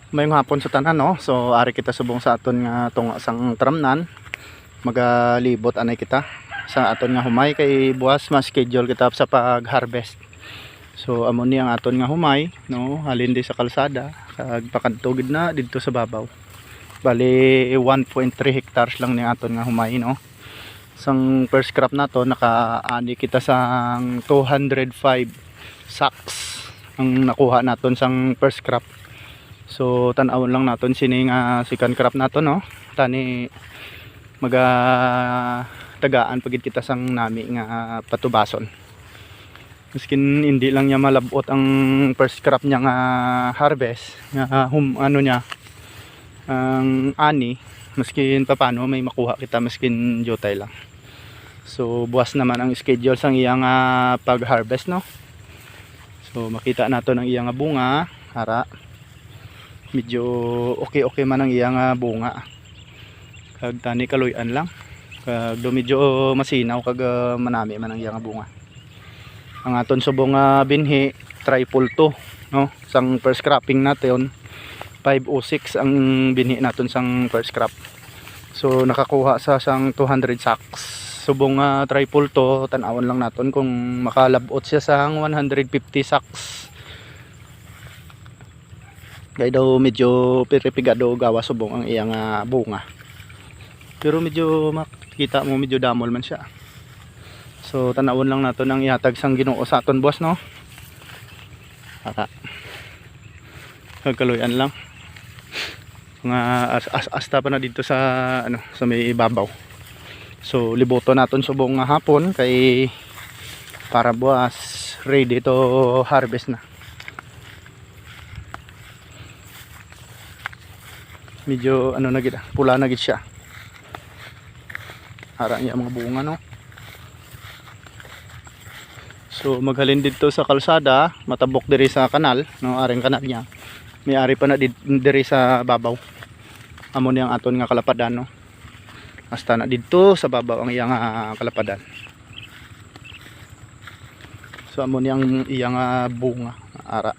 Mayong hapon sa tanan no. So ari kita subong sa aton nga tunga sang tramnan. Magalibot anay kita sa aton nga humay kay buwas ma-schedule kita sa pag-harvest. So amo ni ang aton nga humay no, halin di sa kalsada kag pakadtugid na didto sa babaw. Bali 1.3 hectares lang ni aton nga humay no. Sang first crop nato nakaani kita sang 205 sacks ang nakuha naton sang first crop. So tan-awon lang naton sini nga second crop nato no. Tani maga tagaan pagid kita sang nami nga patubason. Miskin hindi lang niya malabot ang first crop niya nga harvest nga ano niya ang ani, miskin paano may makuha kita miskin jotay lang. So buwas naman ang schedule sang iyang pag-harvest no. So makita nato ang iyang bunga hara. Medyo okay man ang iyang bunga. Kag tani kaluyan lang. Kag do medyo masinaw kag manami man ang iyang bunga. Ang aton subong binhi triple 2 no. Sang first cropping natin 506 ang binhi naton sang first crop. So nakakuha sa sang 200 sacks. Subong triple 2 tan-awon lang naton kung makalabot siya sang 150 sacks. Kaya daw medyo piripigado gawa subong ang iyang bunga. Pero medyo makikita mo medyo damol man siya. So tanawon lang nato ang ihatag sang Ginoo sa aton boss no. Kagkaluyan lang. Nga asta pa na dito sa ano sa may ibabaw. So liboto naton subong hapon kay para buwas ready to harvest na. Medyo ano na gid, pula na gid siya. Harang niya mga bunga no. So maghalin dito sa kalsada, matabok diri sa kanal, no, aring kanal niya. May ari pa na diri sa babaw. Amo ni ang aton nga kalapadan no. Hasta na dito sa babaw ang iyang kalapadan. So amo ni ang iyang bunga ara.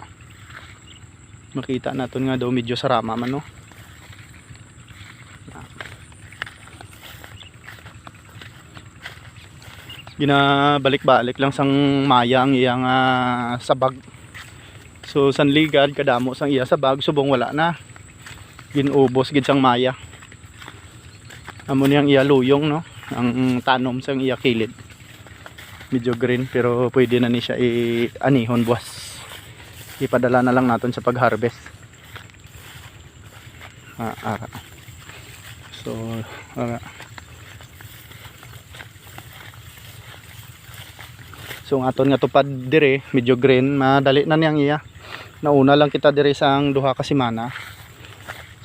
Makita naton nga daw medyo sarama man no. Ginabalik-balik lang sang maya ang iyang sabag. So sanligad kadamo sang iya sabag subong wala na. Ginubos gid sang maya. Amo niyang iya luyong no, ang tanom sang iya kilid. Medyo green pero pwede na ni siya i-anihon buwas. Ipadala na lang naton sa pag-harvest. So So ang aton nga tupad dire medyo green, madali na niyang iya. Nauna lang kita dire sang duha ka semana.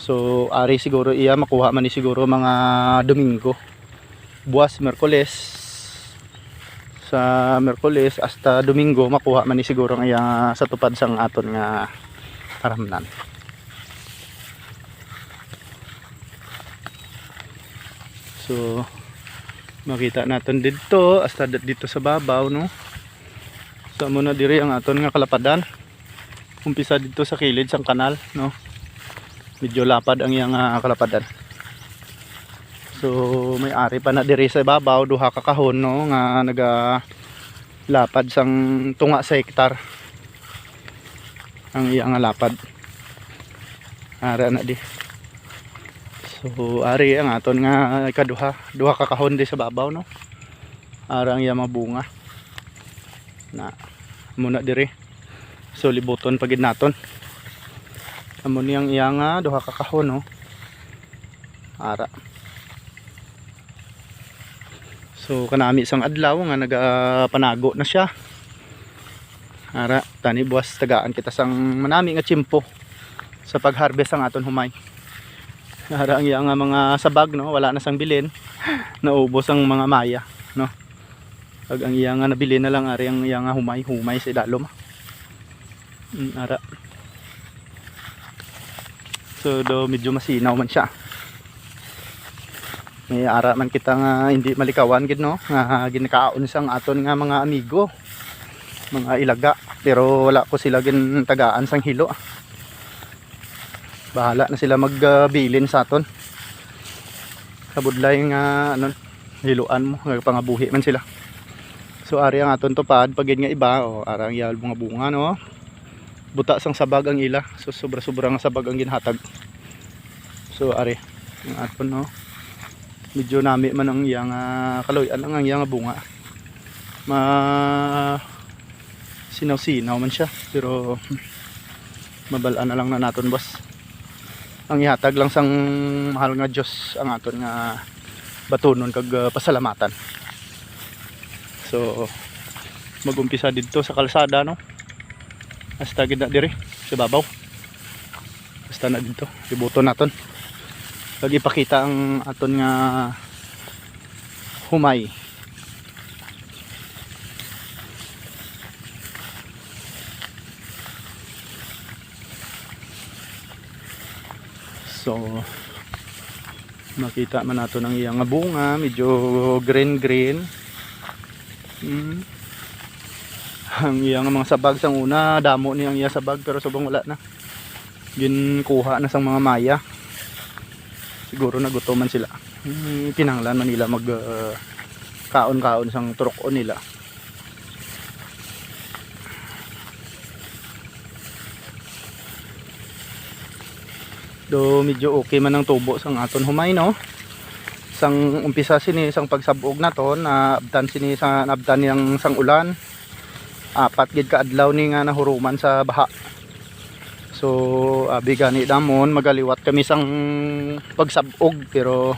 So ari siguro iya makuha man ni siguro mga Domingo. Buwas Miyerkules. Sa Miyerkules hasta Domingo makuha man ni siguro ang iya sa tupad sang aton nga karamnan. So makita natin dito hasta dito sa babaw no. So muna diri ang aton nga kalapadan. Umpisa dito sa kilid sang kanal no. Medyo lapad ang iyang kalapadan. So may ari pa na diri sa babaw duha ka kahon no nga naga lapad sang tunga sa hektar. Ang iyang lapad. Ara na di. So ari ang aton nga duha ka kahon di sa babaw no. Ara ang iyang mabunga. Na muna diri. So libuton pagid naton. Amo ni ang iyang duha ka kahon no. Ara. So kanami sang adlaw nga nagapanago na siya. Ara tani buwas tagaan kita sang manami nga tiyempo sa pag-harvest ang aton humay. Ara ang iyang mga sabag no, wala na sang bilin. Naubos ang mga maya no. Pag ang iyang nabili na lang ari ang iyang humay sa idalom. Ara. So do medyo masinaw man siya. May ara man kita nga hindi malikawan gid no, nga ginakaon sang aton nga mga amigo. Mga ilaga pero wala ko sila gin tagaan sang hilo. bahala na sila magbilin sa aton sa budlay nga ano hiluan mo nga pangabuhi man sila. So ari ang aton tupad pagid nga iba o arang yal mga bunga no. Buta sang sabag ang ila. So sobra-sobra nga sabag ang ginhatag. So ari ang aton no. Medyo nami man ang iyang kaloyan ang iyang bunga. Sinaw-sinaw man siya pero mabalaan na lang na naton boss. Ang ihatag lang sang mahal nga Diyos ang aton nga batunon kag pasalamatan. So magumpisa dito sa kalsada no. Hasta gid na dire sa babaw. Basta na dito ibuto naton. Kag ipakita ang aton nga humay. So makita man nato ng iyang bunga, medyo green. Ang iyang mga sabag sang una, damo niyang iya sabag pero subong wala na. Ginkuha na sang mga maya. Siguro nagutoman sila. Pinanglan man nila mag kaon-kaon sang turokon nila. Do medyo okay man ang tubo sang aton humay no. Sang umpisa sini sang pagsabog naton na abtan sini sa abtan niyang sang ulan. Apat gid ka adlaw ni nga nahuruman sa baha. So abi gani damon magaliwat kami sang pagsabog pero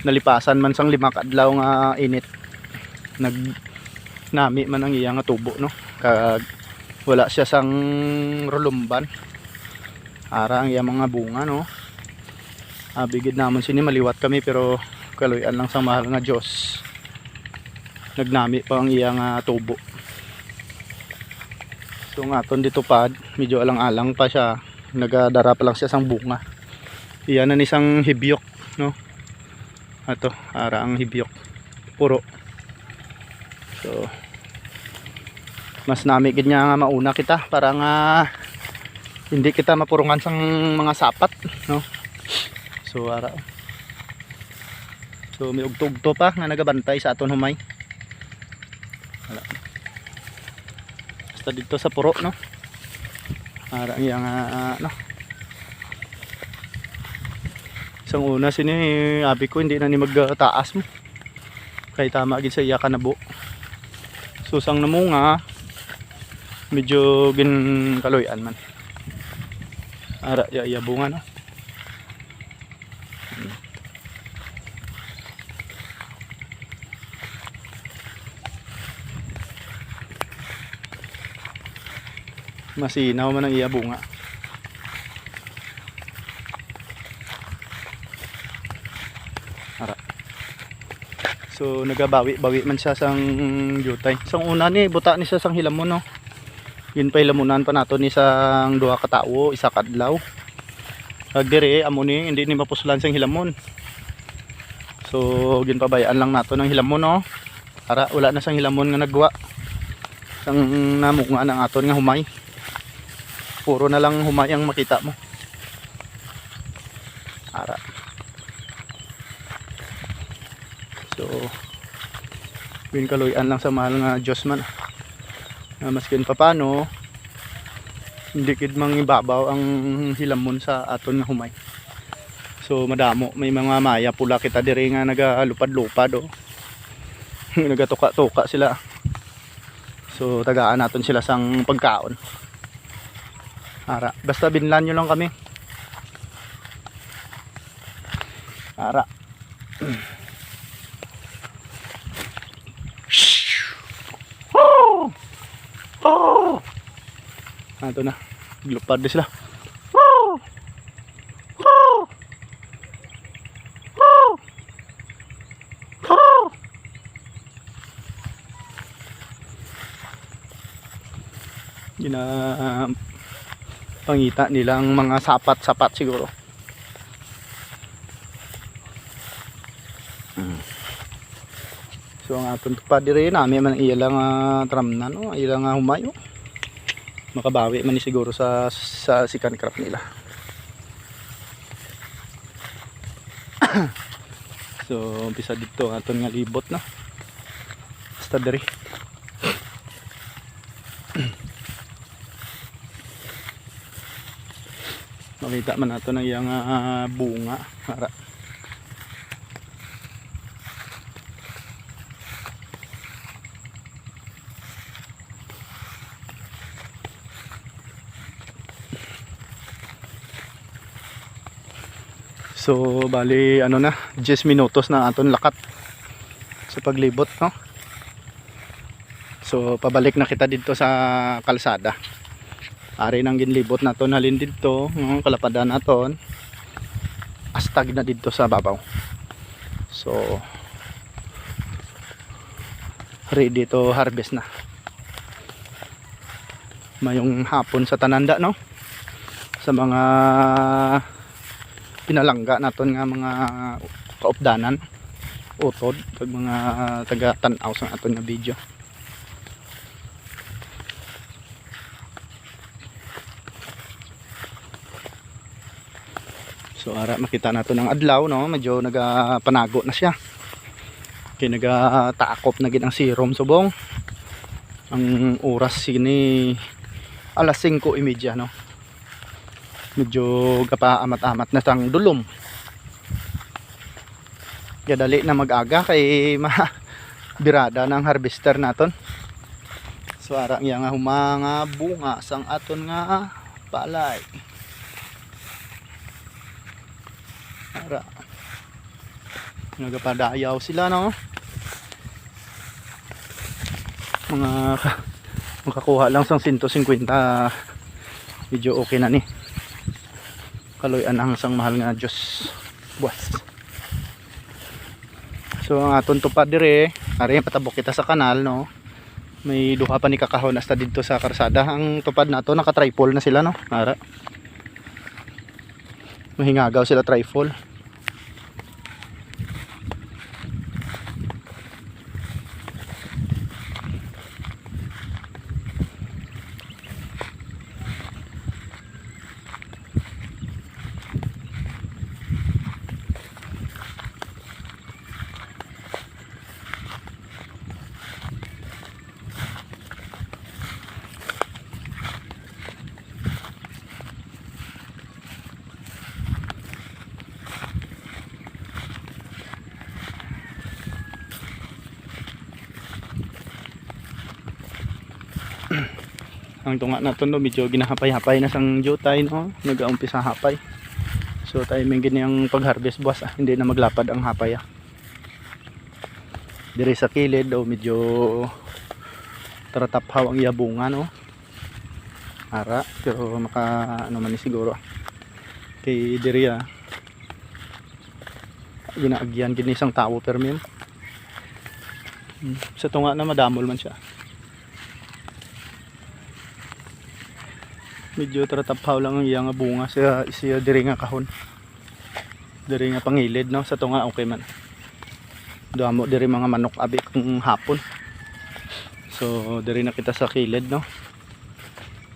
nalipasan man sang 5 ka adlaw nga init. Nami man ang iya nga tubo no. Kag wala siya sang rulumban. Ara ang iya mga bunga no. Bigid namon sini maliwat kami pero kaluyan lang sa mahal nga Dios. Nagnami pa ang iya nga tubo. So nga aton dito pad, medyo alang-alang pa siya. Nagadara pa lang siya sang bunga. Iyan na ni sang hibyok no. Ato, ara ang hibyok. Puro. So mas nami gid nga mauna kita para nga hindi kita mapurungan sang mga sapat no. So ara. So may ugto-ugto pa nga nagabantay sa aton humay. Wala. Basta dito sa puro no. Ara yang no. Sang una sini abi ko hindi na ni magtaas mo. Kay tama gid sa iya kanabo. So sang namunga medyo gin kaloyan man. Ara ya bunga no. Masinaw man ang iya bunga. Ara. So nagabawi-bawi man siya sang jutay. Sang una ni buta ni siya sang hilamon no. Yun pa ilamunan pa nato ni sang 2 ka tawo, 1 ka adlaw. Kag dire amo ni hindi ni mapuslan sang hilamon. So ginpabayaan lang nato ng hilamon no. Para wala na sang hilamon nga nagwa. Sang namunga ng aton nga humay. Puro na lang humay ang makita mo. Ara. So kaluyan lang sa mahal nga Diyos man. Maskin pa paano hindi kid mangibabaw ang hilamon sa aton nga humay. So madamo may mga maya pula kita diri nga nagalupad-lupad oh. Nagatuka-tuka sila. So tagaan naton sila sang pagkaon. Ara, basta binlan nyo lang kami. Ara. Oh! Ito na. Lupad din sila. Oh! Oh! Oh! Oh! Pangita nilang mga sapat-sapat siguro. So ang aton pa diri nami man iya lang tramnan no, iya lang humayo. Makabawi man ni siguro sa sikan crop nila. So umpisa dito aton nga libot no. Basta diri. Makita man nato ng iyang bunga. Ara. So bali ano na 10 minutos na aton lakat sa paglibot no. So pabalik na kita dito sa kalsada. Ari nang ginlibot naton halin dito no, kalapadan naton. Astag na dito sa babaw. So ready to harvest na. Mayong hapon sa tananda no. Sa mga pinalangga naton nga mga kaupdanan utod kag mga taga tan-aw sa aton nga video. So ara makita nato ng adlaw no, medyo nagapanago na siya. Kay nagataakop na gid ang sirom subong. Ang oras sini alas 5:30 no. Medyo gapaamat-amat na sang dulom. Kaya dali na mag-aga kay birada ng harvester naton. So ara nga humanga bunga sang aton nga palay. Ara. Nagapadayaw sila no. Mga makakuha lang sang 150 medyo okay na ni. Kaloy-an ang sang mahal nga Diyos buwas. So ang aton tupad dire, ari patabok kita sa kanal no. May duha pa ni kakahon hasta dito sa karsada. Ang tupad nato naka-tripod na sila no. Ara. Mahingagaw sila tripod. Ang tunga naton no medyo ginahapay-hapay na sang jutay no, nag-aumpisa hapay. So timing gini ang pag-harvest buwas hindi na maglapad ang hapay Dire sa kilid o medyo tarataphaw ang yabunga no. Ara pero maka ano man ni siguro. Kay dire ginaagyan gini isang tao per mim. Sa tunga na madamol man siya. Medyo tarataphaw lang ang iyang bunga sa isiya dire nga kahon. Dire nga pangilid no, sa tunga okay man. Duamo dire mga manok abi kung hapon. So dire na kita sa kilid no.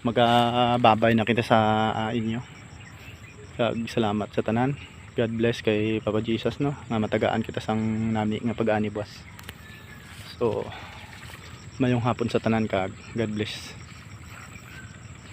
Magababay na kita sa inyo. Kag salamat sa tanan. God bless kay Papa Jesus no, nga matagaan kita sang nami nga pag-ani buwas. So mayong hapon sa tanan kag God bless.